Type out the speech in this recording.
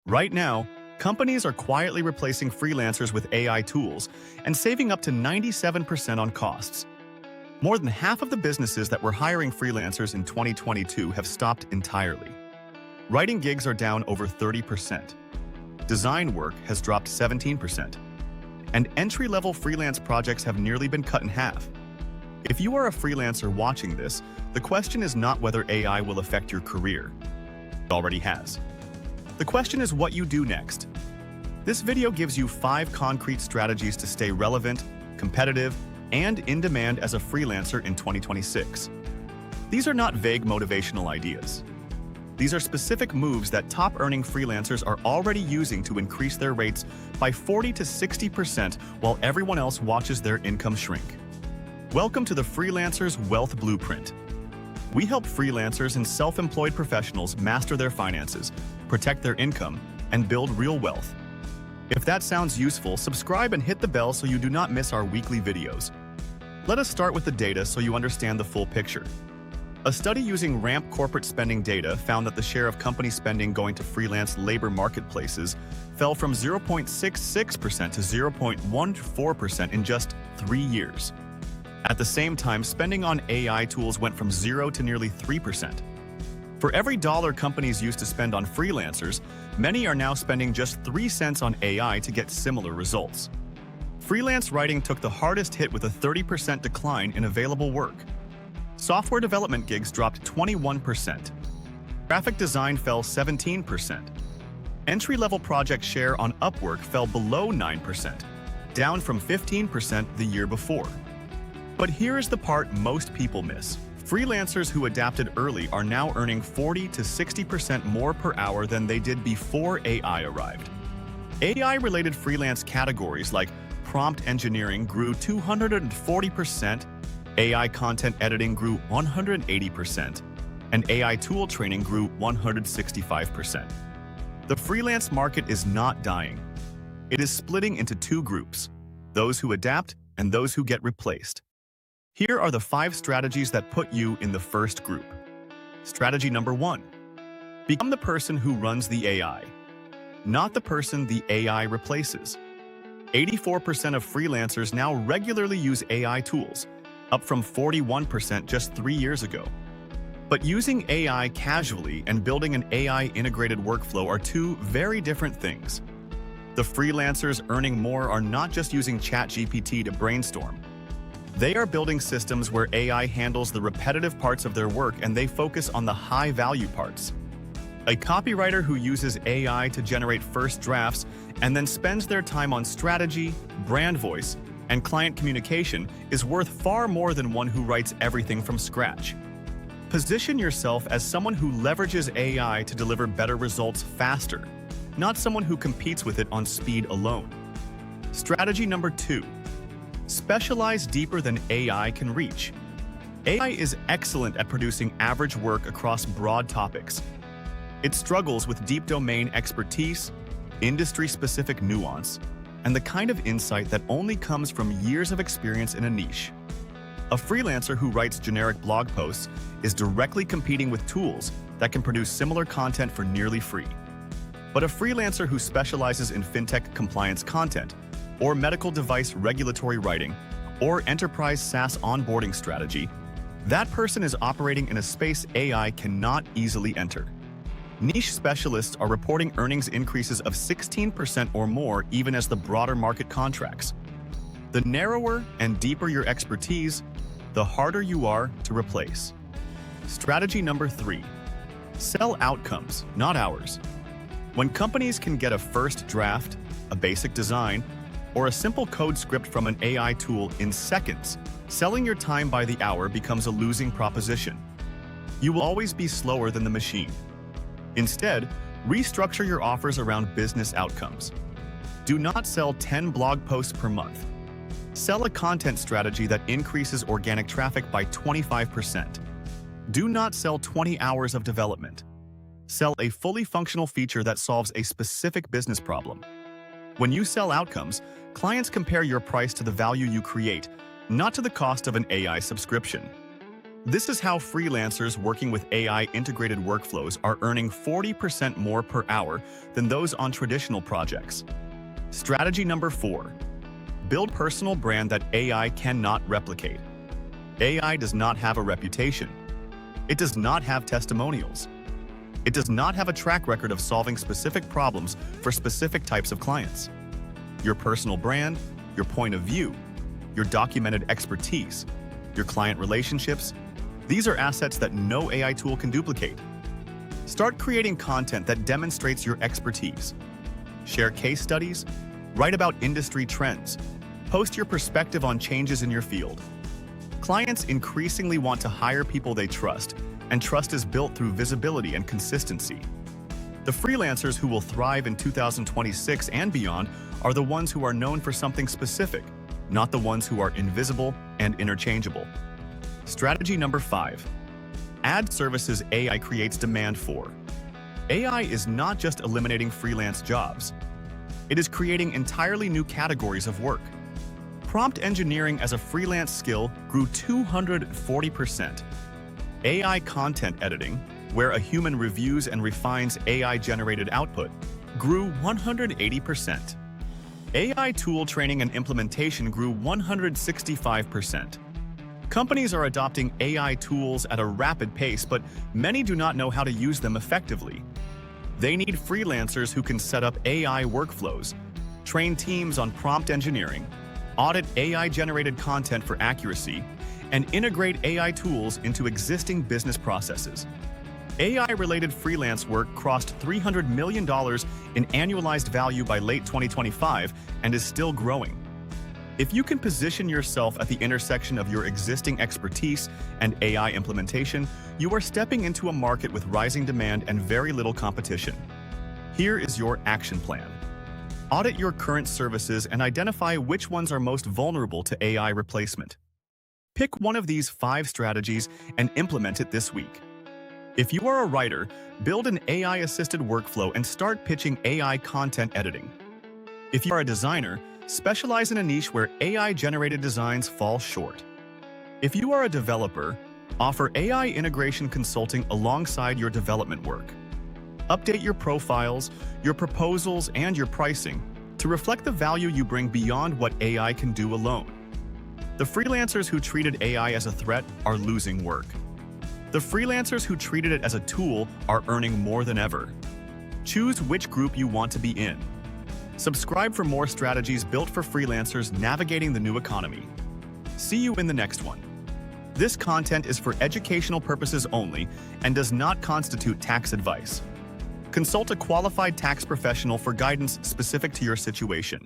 Right now, companies are quietly replacing freelancers with AI tools and saving up to 97% on costs. More than half of the businesses that were hiring freelancers in 2022 have stopped entirely. Writing gigs are down over 30%. Design work has dropped 17%. And entry-level freelance projects have nearly been cut in half. If you are a freelancer watching this, the question is not whether AI will affect your career. It already has. The question is what you do next. This video gives you 5 concrete strategies to stay relevant, competitive, and in demand as a freelancer in 2026. These are not vague motivational ideas. These are specific moves that top-earning freelancers are already using to increase their rates by 40 to 60% while everyone else watches their income shrink. Welcome to the Freelancers Wealth Blueprint. We help freelancers and self-employed professionals master their finances, protect their income, and build real wealth. If that sounds useful, subscribe and hit the bell so you do not miss our weekly videos. Let us start with the data so you understand the full picture. A study using Ramp corporate spending data found that the share of company spending going to freelance labor marketplaces fell from 0.66% to 0.14% in just 3 years. At the same time, spending on AI tools went from 0 to nearly 3%. For every dollar companies used to spend on freelancers, many are now spending just 3 cents on AI to get similar results. Freelance writing took the hardest hit with a 30% decline in available work. Software development gigs dropped 21%. Graphic design fell 17%. Entry-level project share on Upwork fell below 9%, down from 15% the year before. But here is the part most people miss. Freelancers who adapted early are now earning 40 to 60% more per hour than they did before AI arrived. AI-related freelance categories like prompt engineering grew 240%, AI content editing grew 180%, and AI tool training grew 165%. The freelance market is not dying. It is splitting into 2 groups, those who adapt and those who get replaced. Here are the 5 strategies that put you in the first group. Strategy number 1. Become the person who runs the AI, not the person the AI replaces. 84% of freelancers now regularly use AI tools, up from 41% just 3 years ago. But using AI casually and building an AI-integrated workflow are 2 very different things. The freelancers earning more are not just using ChatGPT to brainstorm. They are building systems where AI handles the repetitive parts of their work and they focus on the high-value parts. A copywriter who uses AI to generate first drafts and then spends their time on strategy, brand voice, and client communication is worth far more than one who writes everything from scratch. Position yourself as someone who leverages AI to deliver better results faster, not someone who competes with it on speed alone. Strategy number 2. Specialize deeper than AI can reach. AI is excellent at producing average work across broad topics. It struggles with deep domain expertise, industry-specific nuance, and the kind of insight that only comes from years of experience in a niche. A freelancer who writes generic blog posts is directly competing with tools that can produce similar content for nearly free. But a freelancer who specializes in fintech compliance content, or medical device regulatory writing, or enterprise SaaS onboarding strategy, that person is operating in a space AI cannot easily enter. Niche specialists are reporting earnings increases of 16% or more even as the broader market contracts. The narrower and deeper your expertise, the harder you are to replace. Strategy number 3. Sell outcomes, not hours. When companies can get a first draft, a basic design, or a simple code script from an AI tool in seconds, selling your time by the hour becomes a losing proposition. You will always be slower than the machine. Instead, restructure your offers around business outcomes. Do not sell 10 blog posts per month. Sell a content strategy that increases organic traffic by 25%. Do not sell 20 hours of development. Sell a fully functional feature that solves a specific business problem. When you sell outcomes, clients compare your price to the value you create, not to the cost of an AI subscription. This is how freelancers working with AI integrated workflows are earning 40% more per hour than those on traditional projects. Strategy number 4. Build personal brand that AI cannot replicate. AI does not have a reputation. It does not have testimonials. It does not have a track record of solving specific problems for specific types of clients. Your personal brand, your point of view, your documented expertise, your client relationships, these are assets that no AI tool can duplicate. Start creating content that demonstrates your expertise. Share case studies, write about industry trends, post your perspective on changes in your field. Clients increasingly want to hire people they trust, and trust is built through visibility and consistency. The freelancers who will thrive in 2026 and beyond are the ones who are known for something specific, not the ones who are invisible and interchangeable. Strategy number 5. Add services AI creates demand for. AI is not just eliminating freelance jobs. It is creating entirely new categories of work. Prompt engineering as a freelance skill grew 240%. AI content editing, where a human reviews and refines AI-generated output, grew 180%. AI tool training and implementation grew 165%. Companies are adopting AI tools at a rapid pace, but many do not know how to use them effectively. They need freelancers who can set up AI workflows, train teams on prompt engineering, audit AI-generated content for accuracy, and integrate AI tools into existing business processes. AI-related freelance work crossed $300 million in annualized value by late 2025 and is still growing. If you can position yourself at the intersection of your existing expertise and AI implementation, you are stepping into a market with rising demand and very little competition. Here is your action plan. Audit your current services and identify which ones are most vulnerable to AI replacement. Pick one of these 5 strategies and implement it this week. If you are a writer, build an AI-assisted workflow and start pitching AI content editing. If you are a designer, specialize in a niche where AI-generated designs fall short. If you are a developer, offer AI integration consulting alongside your development work. Update your profiles, your proposals, and your pricing to reflect the value you bring beyond what AI can do alone. The freelancers who treated AI as a threat are losing work. The freelancers who treated it as a tool are earning more than ever. Choose which group you want to be in. Subscribe for more strategies built for freelancers navigating the new economy. See you in the next one. This content is for educational purposes only and does not constitute tax advice. Consult a qualified tax professional for guidance specific to your situation.